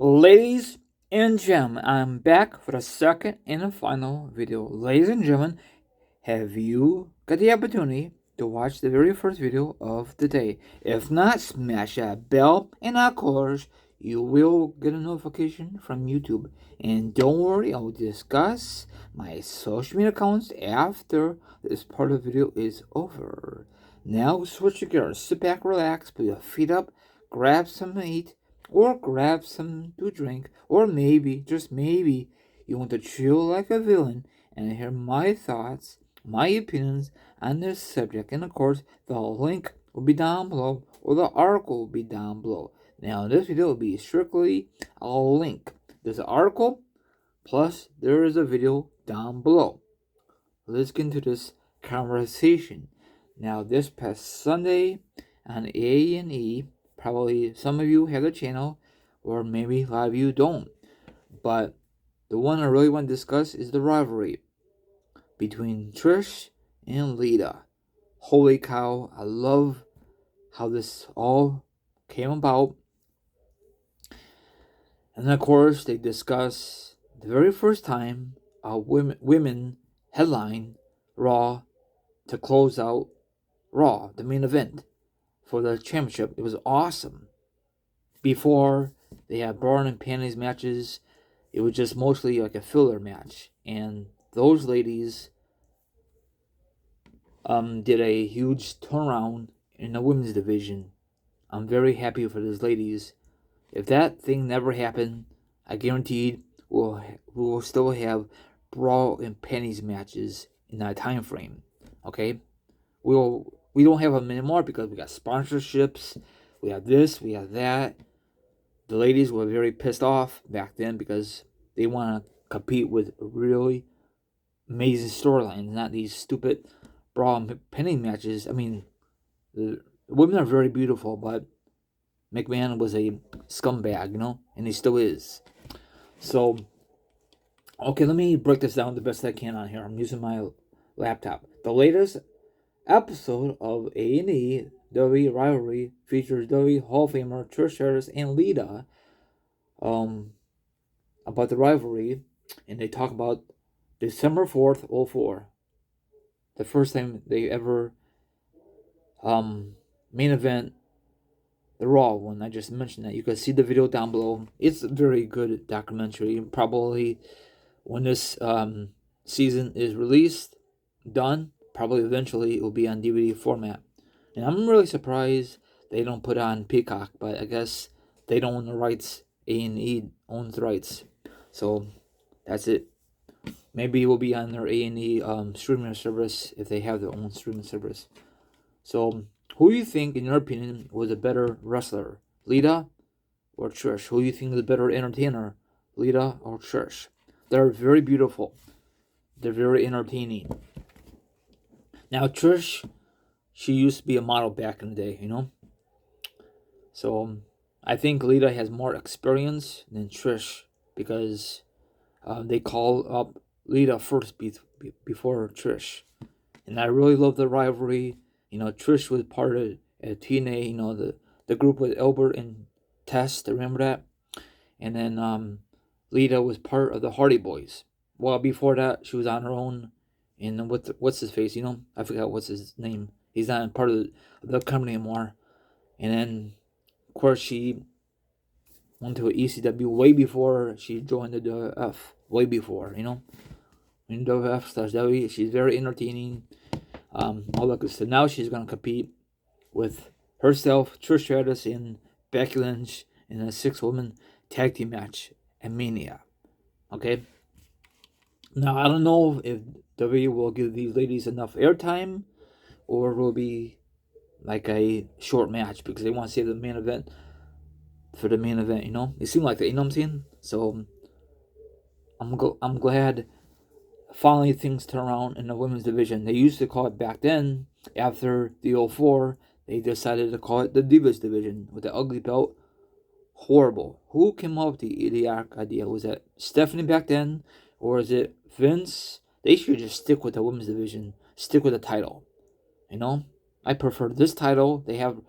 Ladies and gentlemen, I'm back for the second and final video. Ladies and gentlemen, have you got the opportunity to watch the very first video of the day? If not, smash that bell, and of course, you will get a notification from YouTube. And don't worry, I'll discuss my social media accounts after this part of the video is over. Now switch gears, sit back, relax, put your feet up, grab some to eat, or grab some to drink, or maybe, just maybe, you want to chill like a villain and hear my thoughts, my opinions on this subject. And of course, the link will be down below, or the article will be down below. Now, this video will be strictly a link. There's an article, plus there is a video down below. Let's get into this conversation. Now, this past Sunday on A&E, probably some of you have the channel, or maybe a lot of you don't. But the one I really want to discuss is the rivalry between Trish and Lita. Holy cow, I love how this all came about. And then, of course, they discuss the very first time a women headline Raw to close out Raw, the main event for the championship. It was awesome. Before, they had bra and panties matches. It was just mostly like a filler match. And those ladies did a huge turnaround in the women's division. I'm very happy for those ladies. If that thing never happened, I guaranteed we'll still have bra and panties matches in that time frame. Okay? We don't have them anymore because we got sponsorships, we have this, we have that. The ladies were very pissed off back then because they want to compete with really amazing storylines, not these stupid bra and panty matches. I mean, the women are very beautiful, but McMahon was a scumbag, and he still is. So, okay, let me break this down the best I can on here. I'm using my laptop. The latest episode of A&E WWE Rivalry features WWE Hall of Famer Trish Stratus and Lita about the rivalry, and they talk about December 4th, 04. The first time they ever main event the Raw one. I just mentioned that. You can see the video down below. It's a very good documentary. Probably when this season is released, done, probably eventually it will be on DVD format. And I'm really surprised they don't put it on Peacock, but I guess they don't own the rights. A&E owns the rights. So that's it. Maybe it will be on their A&E streaming service if they have their own streaming service. So, who do you think, in your opinion, was a better wrestler, Lita or Trish? Who do you think is a better entertainer, Lita or Trish? They're very beautiful. They're very entertaining. Now, Trish, she used to be a model back in the day, So, I think Lita has more experience than Trish because they call up Lita first before Trish. And I really love the rivalry. Trish was part of TNA, the group with Albert and Test, remember that? And then Lita was part of the Hardy Boys. Well, before that, she was on her own. And what's his face, I forgot what's his name. He's not part of the company anymore. And then, of course, she went to ECW way before she joined the WF. Way before, in WF/WWE. She's very entertaining. All that good stuff. Now she's going to compete with herself, Trish Stratus, and Becky Lynch in a 6-woman tag team match at Mania. Okay? Now, I don't know if WWE will give these ladies enough airtime or will be like a short match because they want to save the main event for the main event, It seemed like that, what I'm saying? So, I'm glad finally things turn around in the women's division. They used to call it back then, after the 04, they decided to call it the Divas division with the ugly belt. Horrible. Who came up with the idiotic idea? Was that Stephanie back then? Or is it Vince? They should just stick with the women's division. Stick with the title. I prefer this title they have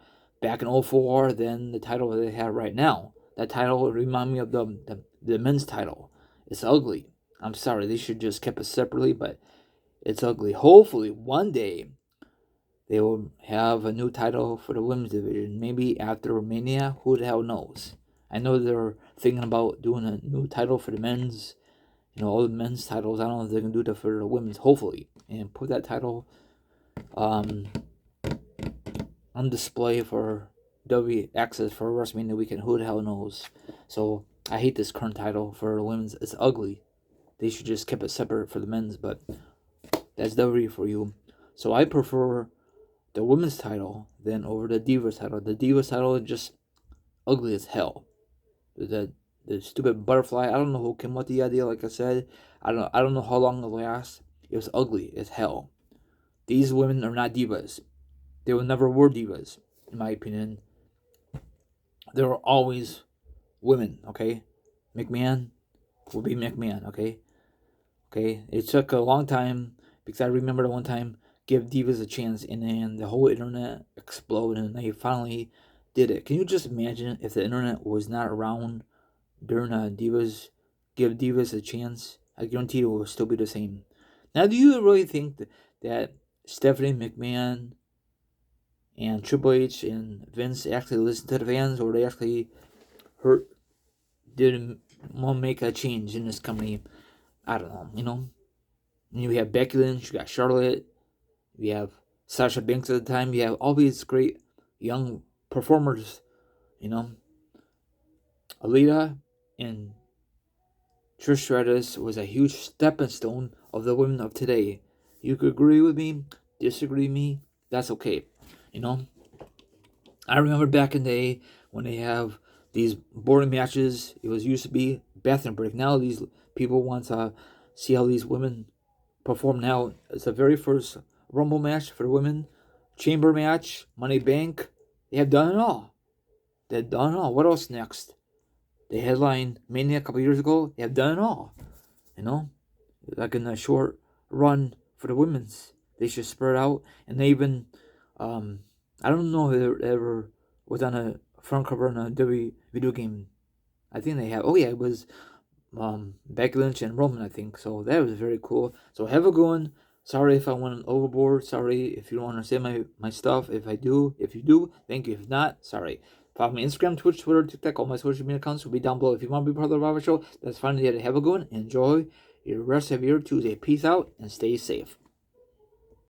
back in 04 than the title they have right now. That title remind me of the men's title. It's ugly. I'm sorry, they should just kept it separately, but it's ugly. Hopefully, one day they will have a new title for the women's division. Maybe after Mania, who the hell knows? I know they're thinking about doing a new title for the men's, all the men's titles. I don't know if they can do that for the women's, hopefully, and put that title um, on display for W Access for WrestleMania weekend. Who the hell knows? So I hate this current title for the women's. It's ugly. They should just keep it separate for the men's, but that's W for you. So I prefer the women's title than over the Divas title. The Divas title is just ugly as hell. The stupid butterfly. I don't know who came up with the idea. Like I said, I don't know how long it'll last. It was ugly as hell. These women are not divas. They were never were divas, in my opinion. They were always women. Okay, McMahon will be McMahon. Okay. It took a long time because I remember the one time give divas a chance, and then the whole internet exploded, and they finally did it. Can you just imagine if the internet was not around during divas give divas a chance? I guarantee it will still be the same. Now, do you really think that Stephanie McMahon and Triple H and Vince actually listened to the fans, or they actually didn't want to make a change in this company? I don't know. And you have Becky Lynch, you got Charlotte, you have Sasha Banks at the time, you have all these great young performers, Alita and Trish Stratus was a huge stepping stone of the women of today. You could agree with me, disagree with me, that's okay. I remember back in the day when they have these boring matches, it was used to be bathroom break. Now these people want to see how these women perform now. It's the very first Rumble match for the women, Chamber match, Money Bank. They have done it all. They've done it all. What else next? They headlined Mania a couple years ago. They have done it all. Like in a short run for the women's. They should spread out. And they even, I don't know if they ever was on a front cover in a W video game. I think they have. Oh yeah, it was Becky Lynch and Roman, I think. So that was very cool. So have a good one. Sorry if I went overboard. Sorry if you don't understand my stuff. If you do, thank you. If not, sorry. Follow me on Instagram, Twitch, Twitter, TikTok. All my social media accounts will be down below. If you want to be part of the Robert Show, that's fine. Have a good one. Enjoy your rest of your Tuesday. Peace out and stay safe.